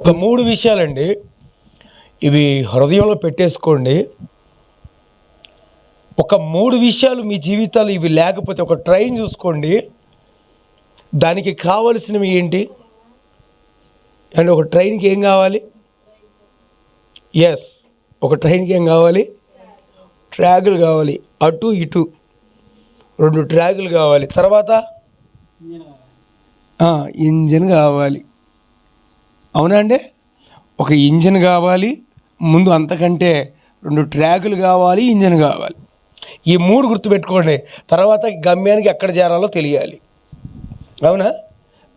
ఒక 3 విషయాలండి, ఇవి హృదయంలో పెట్టేసుకోండి. ఒక 3 విషయాలు మీ జీవితాలు ఇవి లేకపోతే ఒక ట్రైన్ చూసుకోండి. దానికి కావలసినవి ఏంటి అంటే ఒక ట్రైన్కి ఏం కావాలి? ఎస్, ఒక ట్రైన్కి ఏం కావాలి? ట్రాకులు కావాలి, అటు ఇటు 2 ట్రాకులు కావాలి. తర్వాత ఇంజిన్ కావాలి. అవునా అండి? ఒక ఇంజిన్ కావాలి, ముందు అంతకంటే 2 ట్రాకులు కావాలి, ఇంజిన్ కావాలి. ఈ 3 గుర్తుపెట్టుకోండి. తర్వాత గమ్యానికి ఎక్కడ చేరాలో తెలియాలి. అవునా?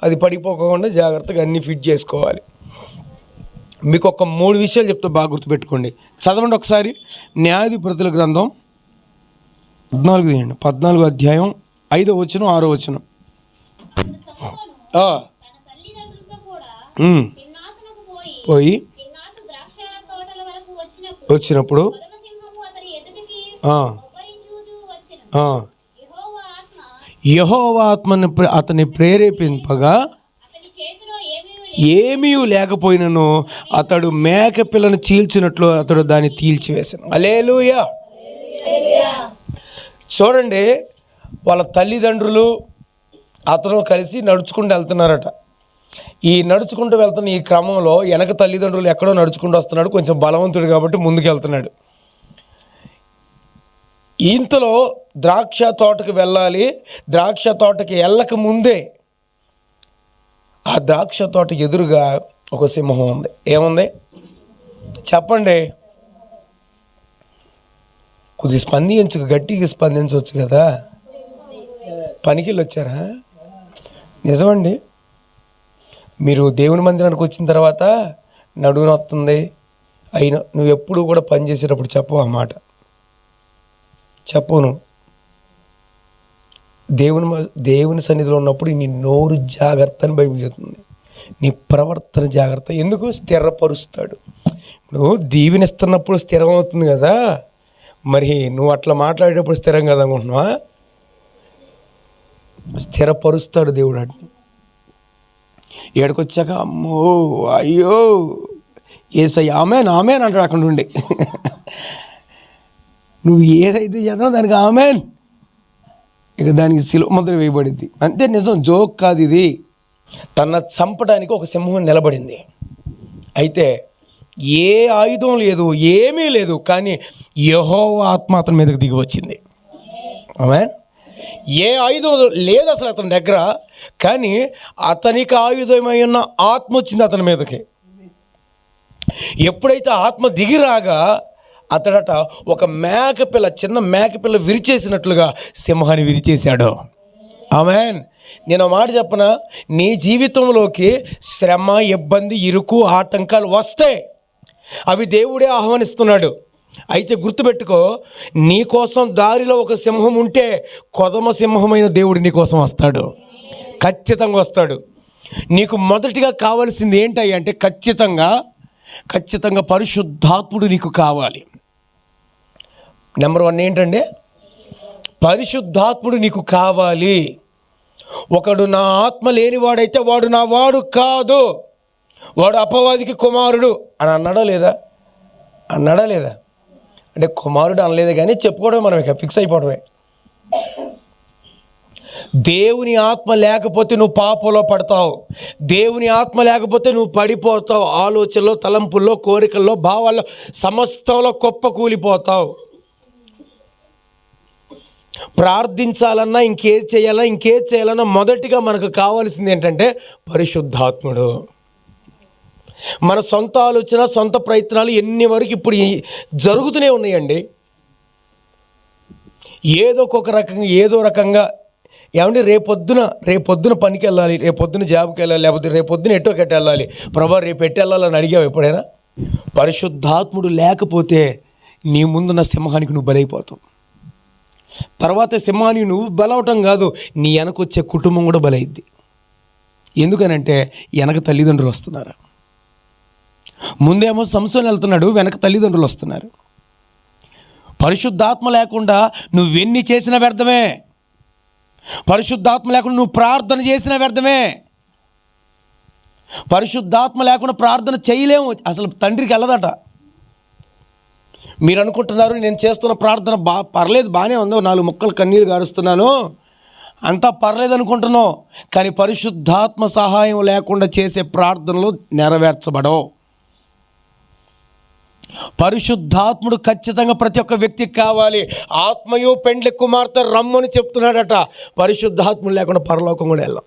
అది పడిపోకుండా జాగ్రత్తగా అన్నీ ఫిట్ చేసుకోవాలి. మీకు ఒక 3 విషయాలు చెప్తే బాగా గుర్తుపెట్టుకోండి. చదవండి ఒకసారి. న్యాయాధిపతుల గ్రంథం 14 అధ్యాయం 5వ వచనం 6వ వచనం. పోయి వచ్చినప్పుడు యెహోవా ఆత్మని అతన్ని ప్రేరేపింపగా ఏమీ లేకపోయినను అతడు మేక పిల్లను చీల్చినట్లు అతడు దాన్ని తీల్చివేశాను. హల్లెలూయా. చూడండి, వాళ్ళ తల్లిదండ్రులు అతను కలిసి నడుచుకుంటూ వెళ్తున్నారట. ఈ నడుచుకుంటూ వెళ్తున్న ఈ క్రమంలో వెనక తల్లిదండ్రులు ఎక్కడో నడుచుకుంటూ వస్తున్నాడు. కొంచెం బలవంతుడు కాబట్టి ముందుకు వెళ్తున్నాడు. ఇంతలో ద్రాక్ష తోటకు వెళ్ళాలి. ద్రాక్ష తోటకి వెళ్ళక ముందే ఆ ద్రాక్ష తోట ఎదురుగా ఒక సింహం ఉంది. ఏముంది చెప్పండి? కొద్దిగా స్పందించు, గట్టిగా స్పందించవచ్చు కదా. పనికిళ్ళు వచ్చారా? నిజమండి. మీరు దేవుని మందిరానికి వచ్చిన తర్వాత నడువున వస్తుంది అయినా నువ్వు ఎప్పుడు కూడా పని చేసేటప్పుడు చెప్పవు ఆ మాట. చెప్పను. దేవుని సన్నిధిలో ఉన్నప్పుడు నీ నోరు జాగ్రత్త అని బైబిల్ చెప్తుంది. నీ ప్రవర్తన జాగ్రత్త. ఎందుకు? స్థిరపరుస్తాడు. నువ్వు దీవెనిస్తున్నప్పుడు స్థిరం అవుతుంది కదా, మరి నువ్వు అట్లా మాట్లాడేటప్పుడు స్థిరం కదా అనుకుంటున్నావా? స్థిరపరుస్తాడు దేవుడు. అట్ని ఏడుకొచ్చాక అమ్మో అయ్యో ఏసయ్య ఆమెన్ ఆమెన్ అంటాడు అక్కడ నుండి. నువ్వు ఏదైతే చేద్దానో దానికి ఆమెన్, ఇక దానికి శిలువ ముద్ర వేయబడింది. అంతే, నిజం, జోక్ కాదు ఇది. తన చంపడానికి ఒక సింహం నిలబడింది. అయితే ఏ ఆయుధం లేదు, ఏమీ లేదు, కానీ యెహోవా ఆత్మ అతని మీదకి దిగి వచ్చింది. ఆమేన్. ఏ ఆయుధం లేదు అసలు అతని దగ్గర, కానీ అతనికి ఆయుధమై ఉన్న ఆత్మ వచ్చింది అతని మీదకి. ఎప్పుడైతే ఆత్మ దిగిరాగా అతడట ఒక మేకపిల్ల, చిన్న మేకపిల్ల విరిచేసినట్లుగా సింహాన్ని విరిచేశాడు. ఆమేన్. నేను మాట చెప్పనా, నీ జీవితంలోకి శ్రమ, ఇబ్బంది, ఇరుకు, ఆటంకాలు వస్తాయి. అవి దేవుడే ఆహ్వానిస్తున్నాడు. అయితే గుర్తుపెట్టుకో, నీ కోసం దారిలో ఒక సింహం ఉంటే కొదమ సింహమైన దేవుడు నీ కోసం వస్తాడు. ఖచ్చితంగా వస్తాడు. నీకు మొదటిగా కావాల్సింది ఏంటి అంటే ఖచ్చితంగా పరిశుద్ధాత్ముడు నీకు కావాలి. నెంబర్ 1 ఏంటంటే పరిశుద్ధాత్ముడు నీకు కావాలి. ఒకడు నా ఆత్మ లేనివాడైతే వాడు నా వాడు కాదు, వాడు అపవాదికి కుమారుడు అని అన్నాడా లేదా? అంటే కుమారుడు అనలేదు, కానీ చెప్పుకోవడం మనం ఇక ఫిక్స్ అయిపోవడమే. దేవుని ఆత్మ లేకపోతే నువ్వు పాపంలో పడతావు. దేవుని ఆత్మ లేకపోతే నువ్వు పడిపోతావు. ఆలోచనలో, తలంపుల్లో, కోరికల్లో, భావాల్లో, సమస్తంలో కుప్పకూలిపోతావు. ప్రార్థించాలన్నా ఇంకేది చేయాలన్నా మొదటిగా మనకు కావాల్సింది ఏంటంటే పరిశుద్ధాత్ముడు. మన సొంత ఆలోచన, సొంత ప్రయత్నాలు ఎన్ని వరకు ఇప్పుడు జరుగుతూనే ఉన్నాయండి. ఏదో రకంగా ఏమంటే రేపొద్దున పనికి వెళ్ళాలి, రేపొద్దున జాబ్కి వెళ్ళాలి, లేకపోతే రేపొద్దున ఎట్టోకెట్టు వెళ్ళాలి, ప్రభా రేపు ఎట్టు వెళ్ళాలని అడిగావు ఎప్పుడైనా? పరిశుద్ధాత్ముడు లేకపోతే నీ ముందున్న సింహానికి నువ్వు బలైపోతావు. తర్వాత సింహానికి నువ్వు బలవటం కాదు, నీ వెనకొచ్చే కుటుంబం కూడా బలైద్ది. ఎందుకనంటే వెనక తల్లిదండ్రులు వస్తున్నారు. ముందేమో సంసోను వెళ్తున్నాడు, వెనక తల్లిదండ్రులు వస్తున్నారు. పరిశుద్ధాత్మ లేకుండా నువ్వెన్ని చేసినా వ్యర్థమే. పరిశుద్ధాత్మ లేకుండా నువ్వు ప్రార్థన చేసినా వ్యర్థమే. పరిశుద్ధాత్మ లేకుండా ప్రార్థన చేయలేము, అసలు తండ్రికి వెళ్ళదట. మీరు అనుకుంటున్నారు నేను చేస్తున్న ప్రార్థన పర్లేదు, బాగానే ఉందో, 4 ముక్కలు కన్నీరు గారుస్తున్నాను, అంతా పర్లేదు అనుకుంటున్నావు, కానీ పరిశుద్ధాత్మ సహాయం లేకుండా చేసే ప్రార్థనలు నెరవేర్చబడవు. పరిశుద్ధాత్ముడు ఖచ్చితంగా ప్రతి ఒక్క వ్యక్తికి కావాలి. ఆత్మయు పెండ్లి కుమార్తె రమ్మని చెప్తున్నాడట. పరిశుద్ధాత్ముడు లేకుండా పరలోకం కూడా వెళ్ళాం.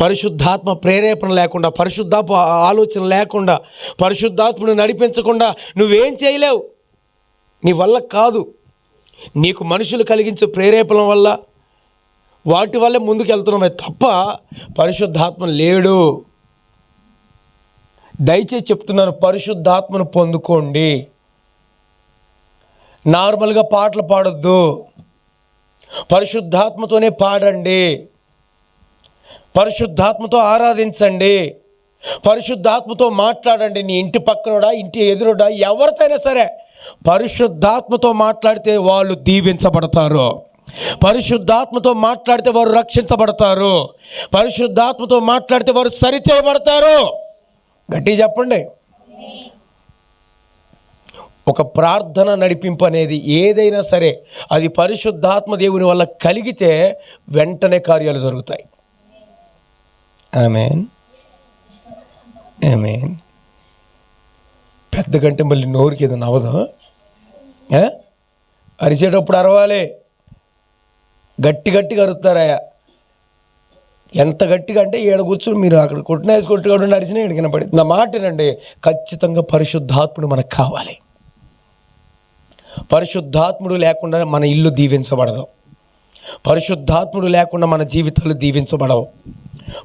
పరిశుద్ధాత్మ ప్రేరేపణ లేకుండా, పరిశుద్ధాత్మ ఆలోచన లేకుండా, పరిశుద్ధాత్మను నడిపించకుండా నువ్వేం చేయలేవు. నీ వల్ల కాదు. నీకు మనుషులు కలిగించే ప్రేరేపణ వల్ల, వాటి వల్లే ముందుకు వెళ్తున్నామే తప్ప పరిశుద్ధాత్మ లేడు. దయచేసి చెప్తున్నాను, పరిశుద్ధాత్మను పొందుకోండి. నార్మల్గా పాటలు పాడొద్దు, పరిశుద్ధాత్మతోనే పాడండి, పరిశుద్ధాత్మతో ఆరాధించండి, పరిశుద్ధాత్మతో మాట్లాడండి. నీ ఇంటి పక్కనోడా, ఇంటి ఎదురుడా, ఎవరితోనైనా సరే పరిశుద్ధాత్మతో మాట్లాడితే వాళ్ళు దీవించబడతారు. పరిశుద్ధాత్మతో మాట్లాడితే వారు రక్షించబడతారు. పరిశుద్ధాత్మతో మాట్లాడితే వారు సరిచేయబడతారు. గట్టి చెప్పండి. ఒక ప్రార్థన నడిపింపు అనేది ఏదైనా సరే అది పరిశుద్ధాత్మ దేవుని వల్ల కలిగితే వెంటనే కార్యాలు జరుగుతాయి. ఆమేన్, ఆమేన్. పెద్ద కంటే మళ్ళీ నోరుకి ఏదో నవ్వదు. అరిచేటప్పుడు అరవాలి, గట్టి గట్టిగా అరుస్తారాయా. ఎంత గట్టిగా అంటే ఈడ కూర్చొని మీరు అక్కడ కొట్టినేసి కొట్టుకోవడం అరిచినా ఈడికిన పడింది. నా మాటనండి, ఖచ్చితంగా పరిశుద్ధాత్ముడు మనకు కావాలి. పరిశుద్ధాత్ముడు లేకుండా మన ఇల్లు దీవించబడదు. పరిశుద్ధాత్ముడు లేకుండా మన జీవితాలు దీవించబడవు.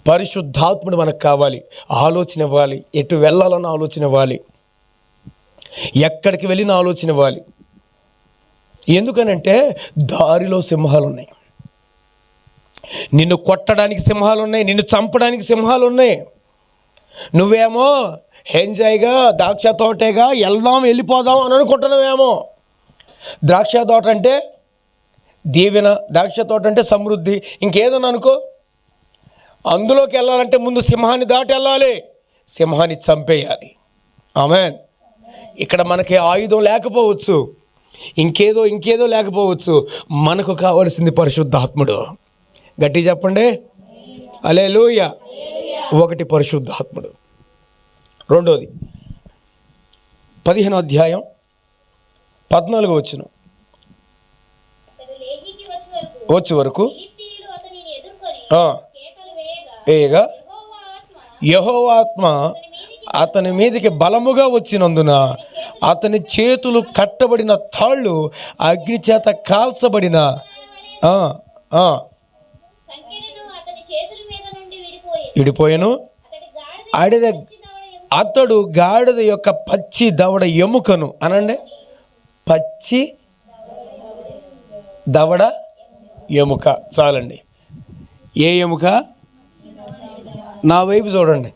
పరిశుద్ధాత్ముడు మనకు కావాలి. ఆలోచన ఇవ్వాలి, ఎటు వెళ్ళాలన్న ఆలోచన ఇవ్వాలి, ఎక్కడికి వెళ్ళిన ఆలోచన ఇవ్వాలి. ఎందుకనంటే దారిలో సింహాలు ఉన్నాయి, నిన్ను కొట్టడానికి సింహాలు ఉన్నాయి, నిన్ను చంపడానికి సింహాలు ఉన్నాయి. నువ్వేమో ఎంజాయ్గా ద్రాక్ష తోటేగా వెళ్ళిపోదాం అని అనుకుంటున్నావేమో. ద్రాక్ష తోట అంటే దీవెన, ద్రాక్ష తోట అంటే సమృద్ధి, ఇంకేదన్నా అనుకో. అందులోకి వెళ్ళాలంటే ముందు సింహాన్ని దాటి వెళ్ళాలి, సింహాన్ని చంపేయాలి. ఆమేన్. ఇక్కడ మనకి ఆయుధం లేకపోవచ్చు, ఇంకేదో లేకపోవచ్చు, మనకు కావాల్సింది పరిశుద్ధాత్ముడు. గట్టి చెప్పండి, హల్లెలూయా. ఒకటి పరిశుద్ధాత్ముడు. రెండోది 15వ అధ్యాయం 14వ వచనం వచ్చే వరకు వేయగా యెహోవా ఆత్మ అతని మీదకి బలముగా వచ్చినందున అతని చేతులు కట్టబడిన తాళ్ళు అగ్ని చేత కాల్చబడిన విడిపోయాను. అతడు గాడిద యొక్క పచ్చి దవడ ఎముకను, అనండి, పచ్చి దవడ ఎముక. చాలండి. ఏ ఎముక? నా వైపు చూడండి.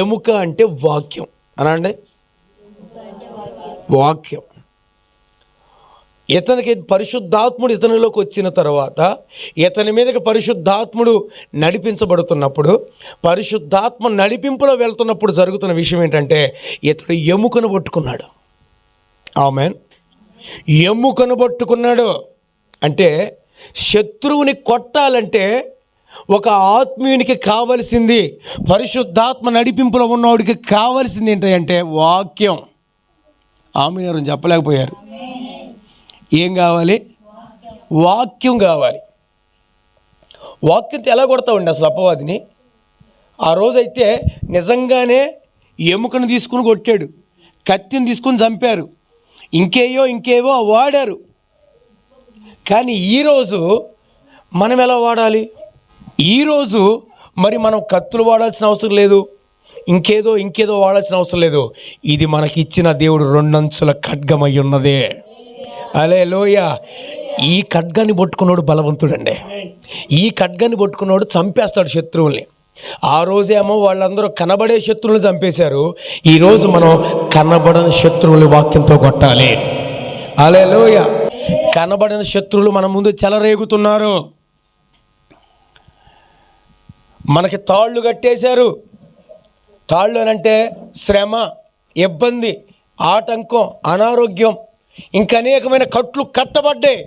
ఎముక అంటే వాక్యం, అనండి, వాక్యం. ఇతనికి పరిశుద్ధాత్ముడు ఇతనిలోకి వచ్చిన తర్వాత, ఇతని మీదకి పరిశుద్ధాత్ముడు నడిపించబడుతున్నప్పుడు, పరిశుద్ధాత్మ నడిపింపులో వెళ్తున్నప్పుడు జరుగుతున్న విషయం ఏంటంటే ఇతడు ఎముకను పట్టుకున్నాడు. ఆమేన్. ఎముకను పట్టుకున్నాడు అంటే శత్రువుని కొట్టాలంటే ఒక ఆత్మీయునికి కావలసింది, పరిశుద్ధాత్మ నడిపింపులో ఉన్నవాడికి కావలసింది ఏంటంటే వాక్యం. ఆమెను చెప్పలేకపోయారు. ఏం కావాలి? వాక్యం కావాలి. వాక్యంతో ఎలా కొడతామండి అసలు అపవాదిని? ఆ రోజైతే నిజంగానే ఎముకను తీసుకుని కొట్టాడు, కత్తిని తీసుకుని చంపారు, ఇంకేవో వాడారు. కానీ ఈరోజు మనం ఎలా వాడాలి? ఈరోజు మరి మనం కత్తులు వాడాల్సిన అవసరం లేదు, ఇంకేదో వాడాల్సిన అవసరం లేదు. ఇది మనకి ఇచ్చిన దేవుడు 2 అంచుల ఖడ్గమై ఉన్నదే. హల్లెలూయా. ఈ ఖడ్గాన్ని పట్టుకున్నాడు బలవంతుడండి. ఈ ఖడ్గాన్ని పట్టుకున్నాడు చంపేస్తాడు శత్రువుల్ని. ఆ రోజేమో వాళ్ళందరూ కనబడే శత్రువులను చంపేశారు. ఈరోజు మనం కనబడని శత్రువుల్ని వాక్యంతో కొట్టాలి. హల్లెలూయా. కనబడిన శత్రువులు మన ముందు చెలరేగుతున్నారు. మనకి తాళ్ళు కట్టేశారు. తాళ్ళు అనంటే శ్రమ, ఇబ్బంది, ఆటంకం, అనారోగ్యం, ఇంకా అనేకమైన కట్లు కట్టబడ్డాయి.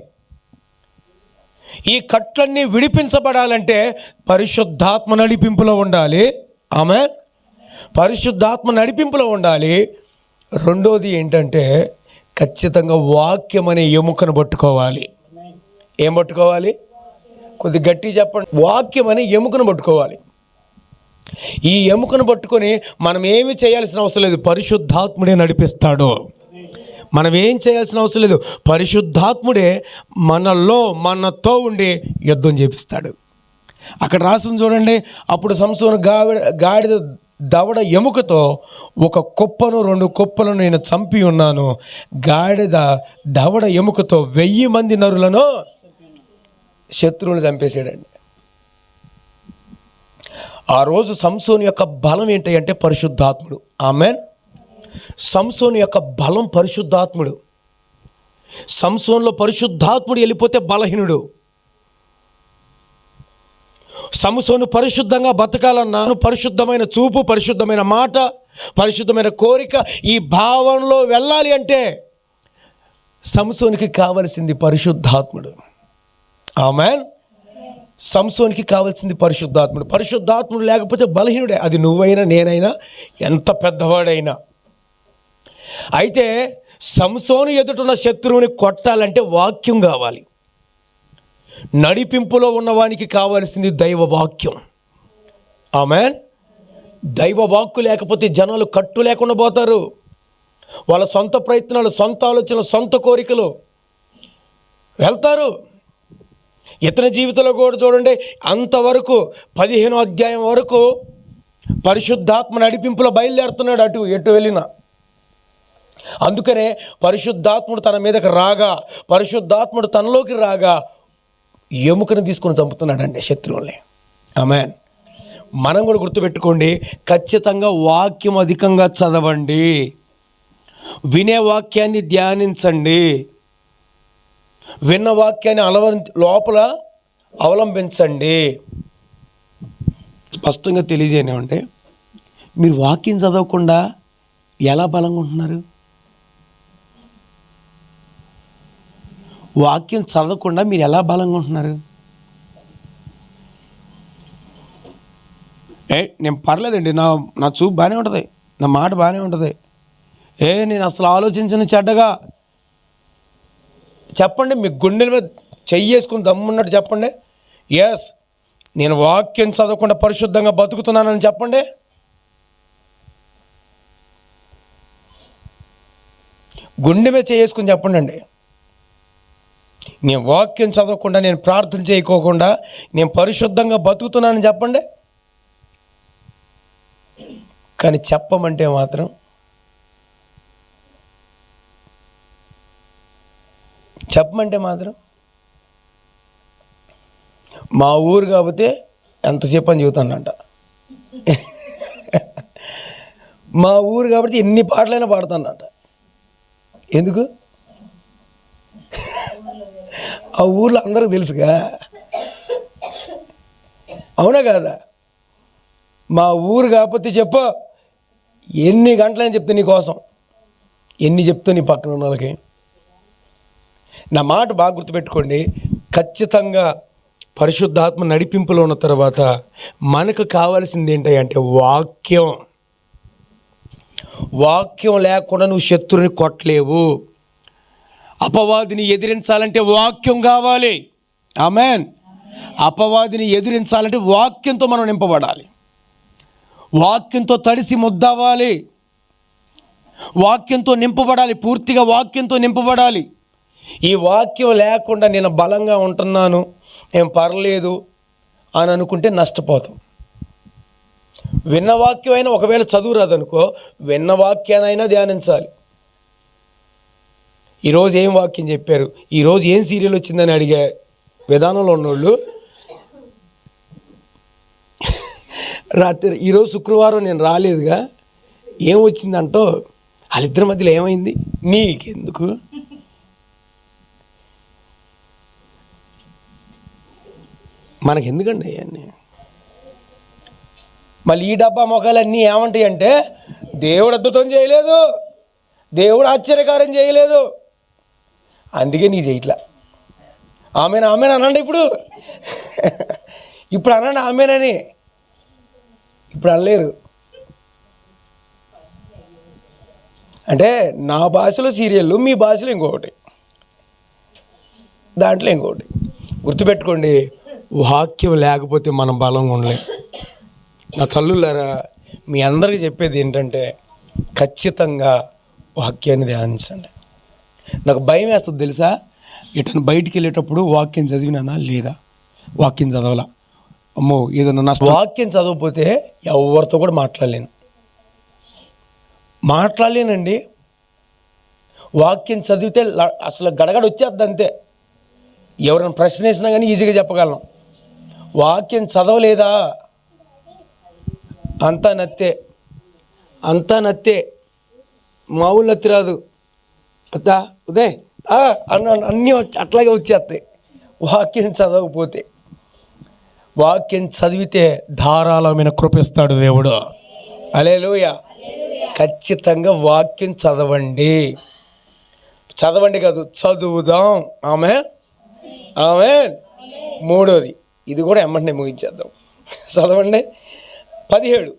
ఈ కట్లన్నీ విడిపించబడాలంటే పరిశుద్ధాత్మ నడిపింపులో ఉండాలి. ఆమేన్. పరిశుద్ధాత్మ నడిపింపులో ఉండాలి. రెండోది ఏంటంటే ఖచ్చితంగా వాక్యం అనే ఎముకను పట్టుకోవాలి. ఏం పట్టుకోవాలి? కొద్ది గట్టి చెప్పండి. వాక్యం అనే ఎముకను పట్టుకోవాలి. ఈ ఎముకను పట్టుకొని మనం ఏమి చేయాల్సిన అవసరం లేదు, పరిశుద్ధాత్ముడే నడిపిస్తాడు. మనం ఏం చేయాల్సిన అవసరం లేదు, పరిశుద్ధాత్ముడే మనతో ఉండి యుద్ధం చేపిస్తాడు. అక్కడ రాసింది చూడండి. అప్పుడు సంసోను గాడిద దవడ ఎముకతో ఒక కుప్పను 2 కుప్పలను నేను చంపి ఉన్నాను. గాడిద దవడ ఎముకతో 1000 మంది నరులను శత్రువులు చంపేశాడండి. ఆ రోజు సంసోను యొక్క బలం ఏంటి అంటే పరిశుద్ధాత్ముడు. ఆమేన్. సంసోను యొక్క బలం పరిశుద్ధాత్ముడు. సంసోనులో పరిశుద్ధాత్ముడు వెళ్ళిపోతే బలహీనుడు. సంసోను పరిశుద్ధంగా బతకాలన్నా, పరిశుద్ధమైన చూపు, పరిశుద్ధమైన మాట, పరిశుద్ధమైన కోరిక, ఈ భావనలో వెళ్ళాలి అంటే సంసోనికి కావలసింది పరిశుద్ధాత్ముడు. ఆమేన్. సంసోనికి కావాల్సింది పరిశుద్ధాత్ముడు. పరిశుద్ధాత్ముడు లేకపోతే బలహీనుడే, అది నువ్వైనా నేనైనా ఎంత పెద్దవాడైనా. అయితే సంసోను ఎదుటున్న శత్రువుని కొట్టాలంటే వాక్యం కావాలి. నడిపింపులో ఉన్నవానికి కావాల్సింది దైవ వాక్యం. ఆమేన్. దైవ వాక్కు లేకపోతే జనాలు కట్టు లేకుండా పోతారు. వాళ్ళ సొంత ప్రయత్నాలు, సొంత ఆలోచనలు, సొంత కోరికలు వెళ్తారు. ఇతని జీవితంలో కూడా చూడండి, అంతవరకు 15వ అధ్యాయం వరకు పరిశుద్ధాత్మ నడిపింపులో బయలుదేరుతున్నాడు అటు ఎటు వెళ్ళినా. అందుకనే పరిశుద్ధాత్ముడు తన మీదకి రాగా, పరిశుద్ధాత్ముడు తనలోకి రాగా ఎముకను తీసుకొని చంపుతున్నాడండి శత్రువుల్ని. ఆమేన్. మనం కూడా గుర్తుపెట్టుకోండి, ఖచ్చితంగా వాక్యం అధికంగా చదవండి, వినే వాక్యాన్ని ధ్యానించండి, విన్న వాక్యాన్ని లోపల అవలంబించండి. స్పష్టంగా తెలియజేయనివ్వండి, మీరు వాక్యం చదవకుండా ఎలా బలంగా ఉంటున్నారు? వాక్యం చదవకుండా మీరు ఎలా బలంగా ఉంటున్నారు? నేను పర్లేదండి, నా చూపు బాగానే ఉంటుంది, నా మాట బాగానే ఉంటుంది, నేను అసలు ఆలోచించను చెడ్డగా చెప్పండి. మీ గుండెల మీద చెయ్యేసుకుని దమ్మున్నట్టు చెప్పండి. ఎస్, నేను వాక్యం చదవకుండా పరిశుద్ధంగా బతుకుతున్నానని చెప్పండి. గుండె మీద చేసుకుని చెప్పండి అండి, నేను వాక్యం చదవకుండా, నేను ప్రార్థన చేయకోకుండా నేను పరిశుద్ధంగా బతుకుతున్నానని చెప్పండి. కానీ చెప్పమంటే మాత్రం మా ఊరు కాబట్టి ఎంతసేపు అని చెబుతానంట. మా ఊరు కాబట్టి ఎన్ని పాటలైనా పాడుతానంట. ఎందుకు? ఆ ఊర్లో అందరికి తెలుసుగా, అవునా కాదా? మా ఊరు కాకపోతే చెప్పు, ఎన్ని గంటలని చెప్తే నీ కోసం, ఎన్ని చెప్తా నీ పక్కన ఉన్న వాళ్ళకి. నా మాట బాగా గుర్తుపెట్టుకోండి. ఖచ్చితంగా పరిశుద్ధాత్మ నడిపింపులో ఉన్న తర్వాత మనకు కావాల్సింది ఏంటంటే వాక్యం. వాక్యం లేకుండా నువ్వు శత్రువుని కొట్టలేవు. అపవాదిని ఎదిరించాలంటే వాక్యం కావాలి. ఆమేన్. అపవాదిని ఎదిరించాలంటే వాక్యంతో మనం నింపబడాలి. వాక్యంతో తడిసి ముద్దవ్వాలి. వాక్యంతో నింపబడాలి. పూర్తిగా వాక్యంతో నింపబడాలి. ఈ వాక్యం లేకుండా నేను బలంగా ఉంటున్నాను, నేను పర్లేదు అని అనుకుంటే నష్టపోతాం. విన్న వాక్యం అయినా, ఒకవేళ చదువు రాదనుకో, విన్న వాక్యానైనా ధ్యానించాలి. ఈరోజు ఏం వాక్యం చెప్పారు, ఈరోజు ఏం సీరియల్ వచ్చిందని అడిగే విధానంలో ఉన్నోళ్ళు రాత్రి, ఈరోజు శుక్రవారం నేను రాలేదుగా, ఏం వచ్చిందంటో, వాళ్ళిద్దరి మధ్యలో ఏమైంది నీకెందుకు? మనకి ఎందుకండి అవన్నీ? మళ్ళీ ఈ డబ్బా మొఖాలన్నీ ఏమంటాయి అంటే, దేవుడు అద్భుతం చేయలేదు, దేవుడు ఆశ్చర్యకారం చేయలేదు, అందుకే నీ చేయట్లా. ఆమెను అనండి ఇప్పుడు. ఇప్పుడు అనండి ఆమెనని. ఇప్పుడు అనలేరు. అంటే నా భాషలో సీరియళ్ళు, మీ భాషలో ఇంకొకటి, దాంట్లో ఇంకొకటి. గుర్తుపెట్టుకోండి, వాక్యం లేకపోతే మనం బలంగా ఉండలేం. నా తల్లులారా, మీ అందరికీ చెప్పేది ఏంటంటే, ఖచ్చితంగా వాక్యాన్ని ధ్యానించండి. నాకు భయం వేస్తుంది తెలుసా, ఇటను బయటికి వెళ్ళేటప్పుడు వాక్యం చదివినానా లేదా, వాక్యం చదవాలా, అమ్మో ఏదన్నా నా వాక్యం చదవకపోతే ఎవరితో కూడా మాట్లాడలేనండి. వాక్యం చదివితే అసలు గడగడ వచ్చేద్ది అంతే. ఎవరైనా ప్రశ్న వేసినా కానీ ఈజీగా చెప్పగలను. వాక్యం చదవలేదా అంతా నత్తే, మామూలు నత్తి రాదు. ఉదయ్ అన్నీ అట్లాగే వచ్చేస్తాయి వాక్యం చదవకపోతే. వాక్యం చదివితే ధారాళమైన కృపిస్తాడు దేవుడు. హల్లెలూయా. ఖచ్చితంగా వాక్యం చదవండి కాదు, చదువుదాం. ఆమేన్. మూడోది, ఇది కూడా ఎమ్మటనే ముగించేద్దాం. చదవండి. 17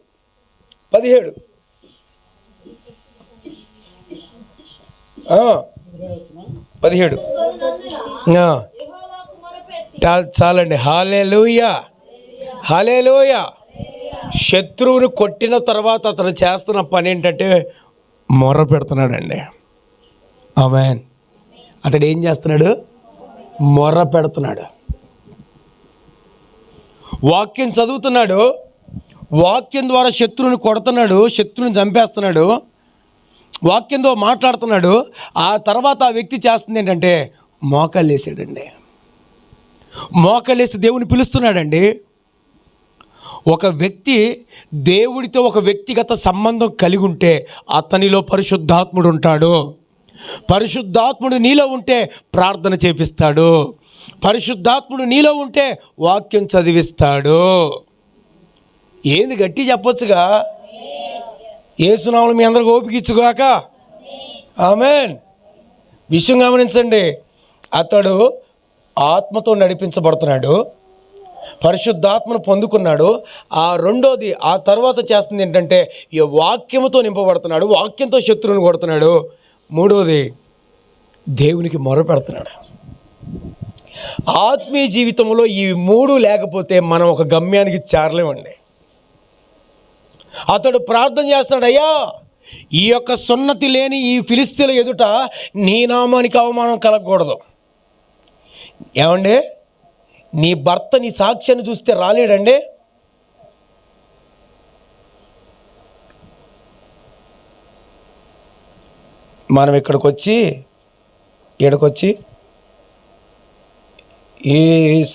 చాలండి. హల్లెలూయా. శత్రువుని కొట్టిన తర్వాత అతను చేస్తున్న పని ఏంటంటే మొర్ర పెడుతున్నాడండి. ఆమేన్. అతడు ఏం చేస్తున్నాడు? మొర్ర పెడుతున్నాడు. వాక్యం చదువుతున్నాడు, వాక్యం ద్వారా శత్రువుని కొడుతున్నాడు, శత్రువుని చంపేస్తున్నాడు, వాక్యంతో మాట్లాడుతున్నాడు. ఆ తర్వాత ఆ వ్యక్తి చేస్తుంది ఏంటంటే మోకాళ్ళేసాడండి. మోకాళ్ళేసి దేవుని పిలుస్తున్నాడండి. ఒక వ్యక్తి దేవుడితో ఒక వ్యక్తిగత సంబంధం కలిగి ఉంటే అతనిలో పరిశుద్ధాత్ముడు ఉంటాడు. పరిశుద్ధాత్ముడు నీలో ఉంటే ప్రార్థన చేపిస్తాడు. పరిశుద్ధాత్ముడు నీలో ఉంటే వాక్యం చదివిస్తాడు. ఏంది గట్టి చెప్పొచ్చుగా. యేసునామములో మీ అందరికి ఓపిక ఇచ్చుగాక. ఆమేన్. విషయం గమనించండి, అతడు ఆత్మతో నడిపించబడుతున్నాడు, పరిశుద్ధాత్మను పొందుకున్నాడు. ఆ రెండోది, ఆ తర్వాత చేస్తుంది ఏంటంటే ఈ వాక్యముతో నింపబడుతున్నాడు, వాక్యంతో శత్రువుని కొడుతున్నాడు. మూడోది, దేవునికి మొరపెడుతున్నాడు. ఆత్మీయ జీవితంలో ఈ మూడు లేకపోతే మనం ఒక గమ్యానికి చేరలేమండి. అతడు ప్రార్థన చేస్తున్నాడు, అయ్యా ఈ యొక్క సున్నతి లేని ఈ ఫిలిస్తీన్ల ఎదుట నీ నామానికి అవమానం కలగకూడదు. ఏమండి, నీ భర్త నీ సాక్ష్యాన్ని చూస్తే రాలేడండి. మనం ఇక్కడికొచ్చి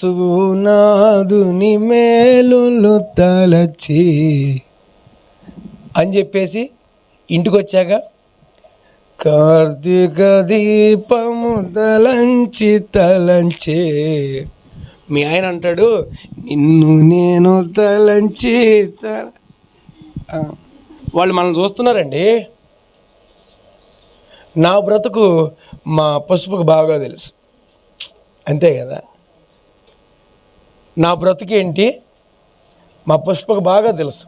యేసునాథుని మేలులు తలచి అని చెప్పేసి ఇంటికి వచ్చాక కార్తీక దీపము తలంచి మీ ఆయన అంటాడు, నిన్ను నేను తలంచి వాళ్ళు మనం చూస్తున్నారండి. నా బ్రతుకు మా పసుపుకు బాగా తెలుసు, అంతే కదా. నా బ్రతుకేంటి మా పుష్పకు బాగా తెలుసు,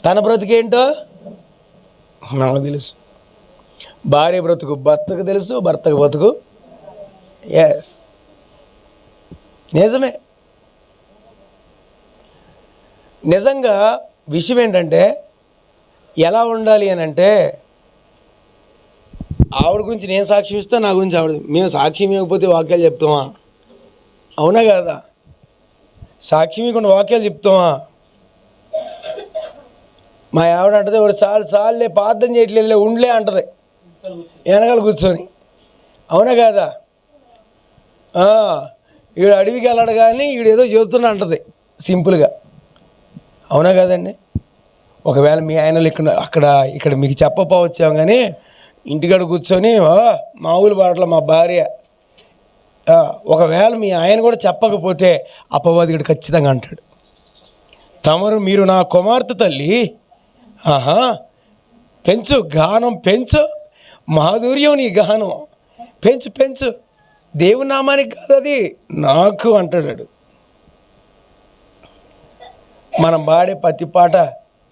తన బ్రతుకేంటో నాకు తెలుసు. భార్య బ్రతుకు భర్తకు తెలుసు, భర్తకు బ్రతుకు ఎస్ నిజమే. నిజంగా విషయం ఏంటంటే ఎలా ఉండాలి అని అంటే, ఆవిడ గురించి నేను సాక్ష్యం ఇస్తా, నా గురించి ఆవిడ. మేము సాక్ష్యం ఇవ్వకపోతే వాక్యాలు చెప్తామా? అవునా కదా? సాక్ష్యం ఇవ్వకుండా వాక్యాలు చెప్తామా? మా ఆవిడ అంటది, ఒక సార్లే ప్రార్థన చేయట్లేదులే ఉండలే అంటది వెనకాల కూర్చొని. అవునా కదా? ఈడు అడవికి వెళ్ళాడు కానీ ఈడేదో చెబుతున్నా అంటది సింపుల్గా. అవునా కదండి? ఒకవేళ మీ ఆయనలు ఇక్కడ మీకు చెప్పపోవచ్చాము, కానీ ఇంటికాడ కూర్చొని మామూలు పాటలు మా భార్య ఒకవేళ మీ ఆయన కూడా చెప్పకపోతే అపవాదికుడు ఖచ్చితంగా అంటాడు, తమరు మీరు నా కుమార్తె తల్లి, ఆహా పెంచు, గానం పెంచు, మాధుర్యం నీ గానం పెంచు పెంచు, దేవుని నామానికి కాదు అది నాకు అంటాడు. మనం పాడే ప్రతి పాట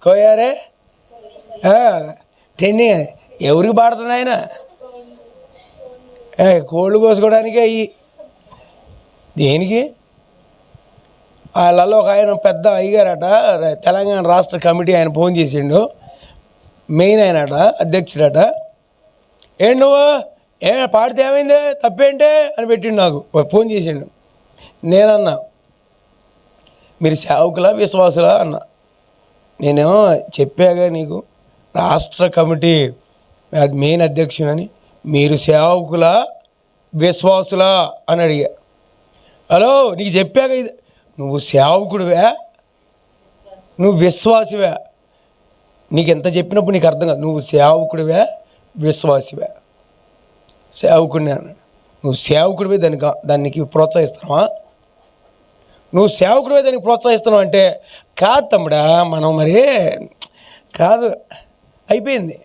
కోయారే టెన్ని ఎవరికి పాడుతుంది ఆయన? కోళ్ళు కోసుకోవడానికి అయ్యి దేనికి? వాళ్ళలో ఒక ఆయన పెద్ద అయ్యారట, తెలంగాణ రాష్ట్ర కమిటీ ఆయన ఫోన్ చేసిండు, మెయిన్ ఆయనట, అధ్యక్షుడట. ఏంటి నువ్వు పాడితే ఏమైంది తప్పేంటే అని పెట్టిండు, నాకు ఫోన్ చేసిండు. నేనన్నా మీరు సేవకులా విశ్వాసులా అన్నా. నేనేమో చెప్పాగా నీకు రాష్ట్ర కమిటీ మెయిన్ అధ్యక్షుడని, మీరు సేవకులా విశ్వాసులా అని అడిగా. హలో నీకు చెప్పాక ఇది, నువ్వు సేవకుడివే నువ్వు విశ్వాసివే, నీకు ఎంత చెప్పినప్పుడు నీకు అర్థం కాదు. నువ్వు సేవకుడివే విశ్వాసివే, సేవకుడిని అన్నాడు. నువ్వు సేవకుడివే దానికి ప్రోత్సహిస్తున్నావా? నువ్వు సేవకుడివే దానికి ప్రోత్సహిస్తున్నావు అంటే కాదు తమ్ముడా, మనం మరి కాదు అయిపోయింది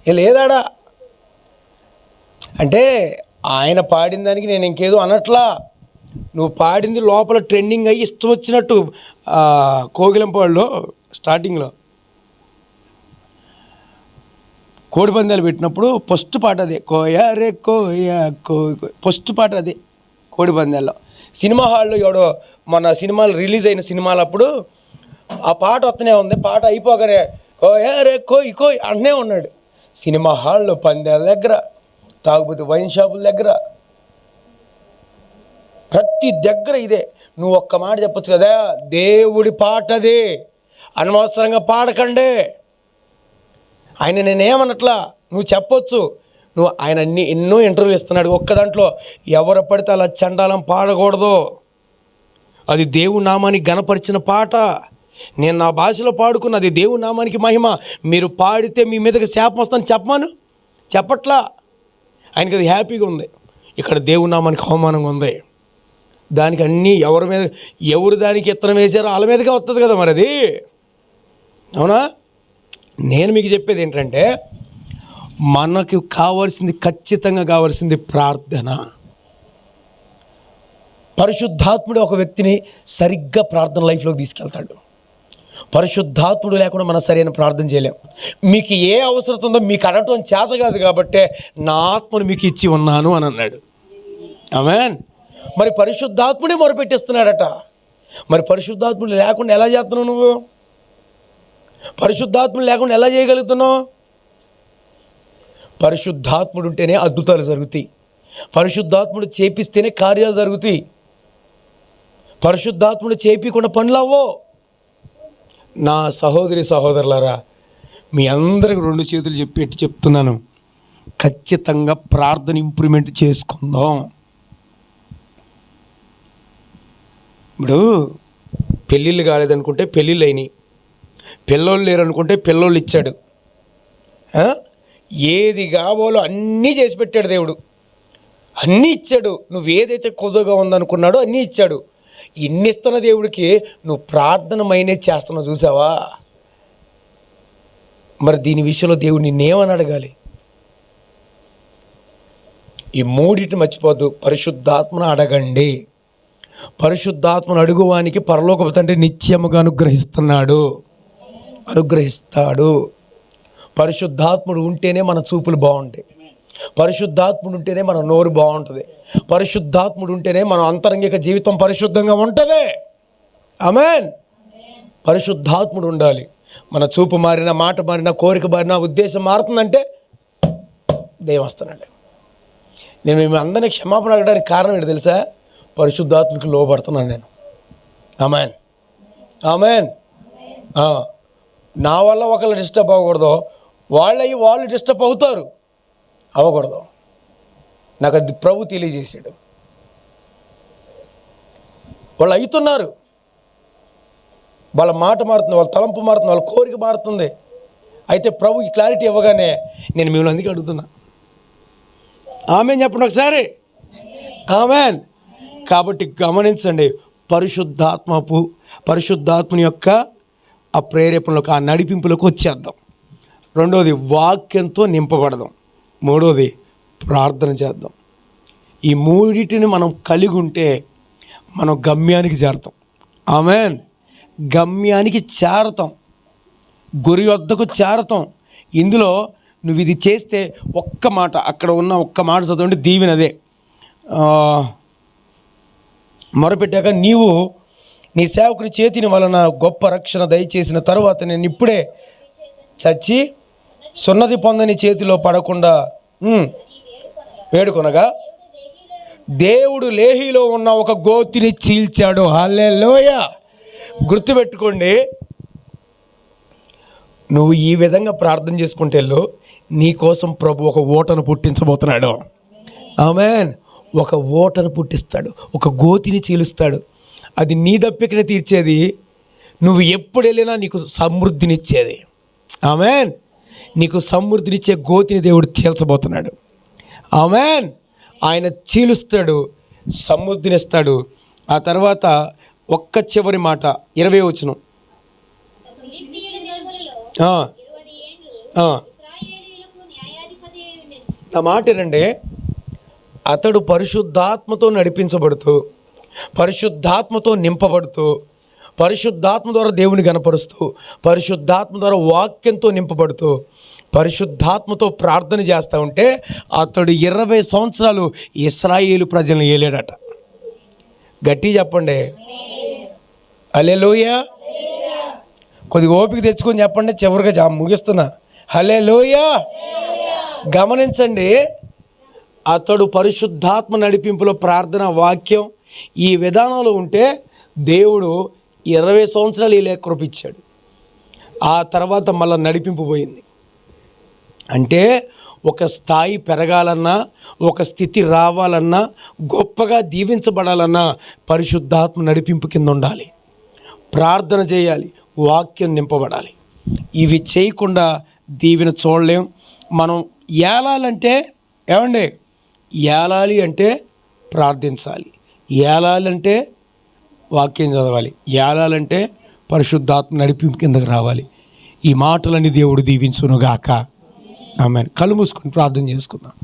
లేదాడా అంటే ఆయన పాడిన దానికి నేను ఇంకేదో అనట్లా. నువ్వు పాడింది లోపల ట్రెండింగ్ అయ్యి ఇష్టం వచ్చినట్టు కోగిలంపాడులో స్టార్టింగ్లో కోడిపందాలు పెట్టినప్పుడు ఫస్ట్ పాట అదే, కోయా రే కోయా ఫస్ట్ పాట అదే కోడిపందాల్లో. సినిమా హాల్లో ఎవడో మన సినిమాలు రిలీజ్ అయిన సినిమాలప్పుడు ఆ పాట వస్తూనే ఉంది, పాట అయిపోగానే కోయా రే కోయ్ కోయ్ అంటనే ఉన్నాడు. సినిమా హాల్లో, పందాల దగ్గర, తాగుబోతు వైన్ షాపుల దగ్గర, ప్రతి దగ్గర ఇదే. నువ్వు ఒక్క మాట చెప్పొచ్చు కదా, దేవుడి పాట అదే, అనవసరంగా పాడకండే. ఆయన నేనేమన్నట్లా, నువ్వు చెప్పొచ్చు. నువ్వు ఆయన ఎన్నో ఇంటర్వ్యూ ఇస్తున్నాడు, ఒక్క దాంట్లో ఎవరు పడితే అలా చండాలం పాడకూడదు, అది దేవుడి నామానికి గణపరిచిన పాట, నేను నా భాషలో పాడుకున్నది దేవుడి నామానికి మహిమ, మీరు పాడితే మీ మీదకి శాపం వస్తుందని చెప్పమాను, చెప్పట్లా. ఆయనకి అది హ్యాపీగా ఉంది. ఇక్కడ దేవుడి నామానికి అవమానంగా ఉంది, దానికి అన్నీ ఎవరి మీద ఎవరు దానికి ఇత్తనం వేసారో వాళ్ళ మీదగా వస్తుంది కదా మరి అది, అవునా? నేను మీకు చెప్పేది ఏంటంటే మనకు కావాల్సింది, ఖచ్చితంగా కావాల్సింది ప్రార్థన. పరిశుద్ధాత్ముడు ఒక వ్యక్తిని సరిగ్గా ప్రార్థన లైఫ్లోకి తీసుకెళ్తాడు. పరిశుద్ధాత్ముడు లేకుండా మనం సరైన ప్రార్థన చేయలేం. మీకు ఏ అవసరం ఉందో మీకు అడగటం చేత కాదు కాబట్టే నా ఆత్మను మీకు ఇచ్చి ఉన్నాను అని అన్నాడు. ఆమేన్. మరి పరిశుద్ధాత్ముడే మొరపెట్టిస్తున్నాడట. మరి పరిశుద్ధాత్ముడు లేకుండా ఎలా చేస్తున్నావు నువ్వు? పరిశుద్ధాత్ముడు లేకుండా ఎలా చేయగలుగుతున్నావు? పరిశుద్ధాత్ముడు ఉంటేనే అద్భుతాలు జరుగుతాయి, పరిశుద్ధాత్ముడు చేపిస్తేనే కార్యాలు జరుగుతాయి, పరిశుద్ధాత్ముడు చేపించకుండా పనులు అవ్వో. నా సహోదరి సహోదరులారా, మీ అందరికి 2 చేతులు పెట్టి చెప్తున్నాను, ఖచ్చితంగా ప్రార్థన ఇంప్రూవ్మెంట్ చేసుకుందాం. ఇప్పుడు పెళ్ళిళ్ళు కాలేదనుకుంటే పెళ్ళిళ్ళు అయినాయి, పిల్లోళ్ళు లేరనుకుంటే పిల్లోళ్ళు ఇచ్చాడు, ఏది కావాలో అన్నీ చేసి పెట్టాడు దేవుడు, అన్నీ ఇచ్చాడు. నువ్వు ఏదైతే కొద్దుగా ఉందనుకున్నాడో అన్నీ ఇచ్చాడు. ఇన్ని ఇస్తున్న దేవుడికి నువ్వు ప్రార్థన మైనేజ్ చేస్తున్నావు చూసావా? మరి దీని విషయంలో దేవుడు నిన్నేమని అడగాలి? ఈ 3 మర్చిపోద్దు. పరిశుద్ధాత్మను అడగండి. పరిశుద్ధాత్మను అడుగువానికి పరలోకపు తండ్రి నిత్యముగా అనుగ్రహిస్తాడు. పరిశుద్ధాత్ముడు ఉంటేనే మన చూపులు బాగుంటాయి, పరిశుద్ధాత్ముడు ఉంటేనే మన నోరు బాగుంటుంది, పరిశుద్ధాత్ముడు ఉంటేనే మన అంతరంగిక జీవితం పరిశుద్ధంగా ఉంటుంది. ఆమేన్. పరిశుద్ధాత్ముడు ఉండాలి. మన చూపు మారినా, మాట మారినా, కోరిక మారినా, ఉద్దేశం మారుతుందంటే దైవం వస్తున్నాడు. నేను మేము అందరినీ క్షమాపణ అడగడానికి కారణం ఏంటి తెలుసా? పరిశుద్ధాత్మకి లోబడుతున్నాను నేను. ఆమేన్, ఆమేన్. నా వల్ల ఒకళ్ళు డిస్టర్బ్ అవ్వకూడదు, వాళ్ళు డిస్టర్బ్ అవుతారు, అవ్వకూడదు. నాకు అది ప్రభు తెలియజేశాడు. వాళ్ళు అవుతున్నారు, వాళ్ళ మాట మారుతుంది, వాళ్ళ తలంపు మారుతుంది, వాళ్ళ కోరిక మారుతుంది. అయితే ప్రభు ఈ క్లారిటీ ఇవ్వగానే నేను మిమ్మల్ని అందుకే అడుగుతున్నా. ఆమేన్ చెప్పండి ఒకసారి. ఆమేన్. కాబట్టి గమనించండి, పరిశుద్ధాత్మని యొక్క ఆ ప్రేరేపణలకు, ఆ నడిపింపులకు వచ్చేద్దాం. రెండోది వాక్యంతో నింపబడదాం. మూడోది ప్రార్థన చేద్దాం. ఈ మూడిటిని మనం కలిగి ఉంటే మనం గమ్యానికి చేరతాం. ఆమేన్. గమ్యానికి చేరతాం, గురి వద్దకు చేరతాం. ఇందులో నువ్వు ఇది చేస్తే ఒక్క మాట, అక్కడ ఉన్న ఒక్క మాట చదవండి, దీవెనదే. మొరపెట్టాక, నీవు నీ సేవకుని చేతిని వలన గొప్ప రక్షణ దయచేసిన తరువాత నేను ఇప్పుడే చచ్చి సున్నతి పొందని చేతిలో పడకుండా వేడుకొనగా దేవుడు లేహీలో ఉన్న ఒక గోతిని చీల్చాడు. హల్లెలూయా. గుర్తుపెట్టుకోండి, నువ్వు ఈ విధంగా ప్రార్థన చేసుకుంటే వెళ్ళు, నీ కోసం ప్రభు ఒక ఓటను పుట్టించబోతున్నాడు. ఆమేన్. ఒక ఓటను పుట్టిస్తాడు, ఒక గోతిని చీలుస్తాడు. అది నీ దప్పికని తీర్చేది, నువ్వు ఎప్పుడు వెళ్ళినా నీకు సమృద్ధినిచ్చేది. ఆమేన్. నీకు సమృద్ధినిచ్చే గోతిని దేవుడు చీల్చబోతున్నాడు. ఆమేన్. ఆయన చీలుస్తాడు, సమృద్ధినిస్తాడు. ఆ తర్వాత ఒక్క చివరి మాట, 20వ వచనం. ఆ మాట ఏంటంటే, అతడు పరిశుద్ధాత్మతో నడిపించబడుతూ, పరిశుద్ధాత్మతో నింపబడుతూ, పరిశుద్ధాత్మ ద్వారా దేవుని గణపరుస్తూ, పరిశుద్ధాత్మ ద్వారా వాక్యంతో నింపబడుతూ, పరిశుద్ధాత్మతో ప్రార్థన చేస్తూ ఉంటే అతడు 20 సంవత్సరాలు ఇశ్రాయేలు ప్రజలను ఏలాడట. గట్టి చెప్పండి, హల్లెలూయా. కొద్దిగా ఓపిక తెచ్చుకొని చెప్పండి, చివరిగా ముగిస్తున్నా. హల్లెలూయా. గమనించండి, అతడు పరిశుద్ధాత్మ నడిపింపులో ప్రార్థన, వాక్యం ఈ విధానంలో ఉంటే దేవుడు 20 సంవత్సరాలు ఇలా కృపించాడు. ఆ తర్వాత మళ్ళీ నడిపింపు పోయింది. అంటే ఒక స్థాయి పెరగాలన్నా, ఒక స్థితి రావాలన్నా, గొప్పగా దీవించబడాలన్నా పరిశుద్ధాత్మ నడిపింపు కింద ఉండాలి, ప్రార్థన చేయాలి, వాక్యం నింపబడాలి. ఇవి చేయకుండా దీవెన చూడలేం. మనం ఏలాలంటే ఏమండి, ఏలాలి అంటే ప్రార్థించాలి, ఏలాలంటే వాక్యం చదవాలి, ఏలాలంటే పరిశుద్ధాత్మ నడిపింపు కిందకు రావాలి. ఈ మాటలన్నీ దేవుడు దీవించునుగాక. ఆమేన్. కళ్ళు మూసుకొని ప్రార్థన చేసుకుందాం.